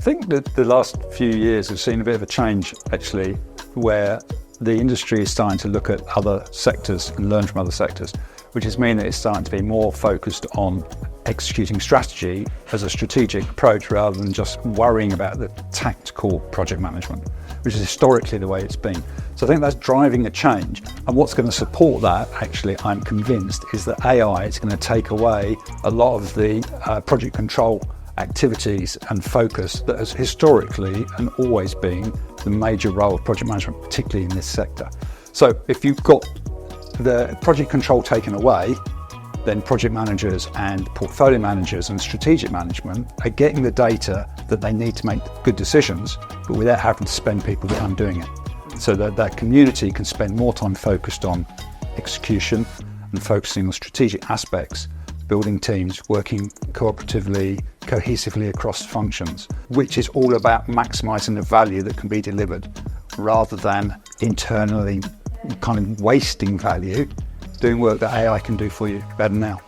think that the last few years have seen a bit of a change, actually, where the industry is starting to look at other sectors and learn from other sectors, which has meant that it's starting to be more focused on executing strategy as a strategic approach rather than just worrying about the tactical project management, which is historically the way it's been. So I think that's driving a change. And what's going to support that, actually, I'm convinced, is that AI is going to take away a lot of the project control activities and focus that has historically and always been the major role of project management, particularly in this sector. So if you've got the project control taken away, then project managers and portfolio managers and strategic management are getting the data that they need to make good decisions, but without having to spend people time doing it. So that community can spend more time focused on execution and focusing on strategic aspects, building teams, working cooperatively, cohesively across functions, which is all about maximising the value that can be delivered rather than internally kind of wasting value doing work that AI can do for you better now.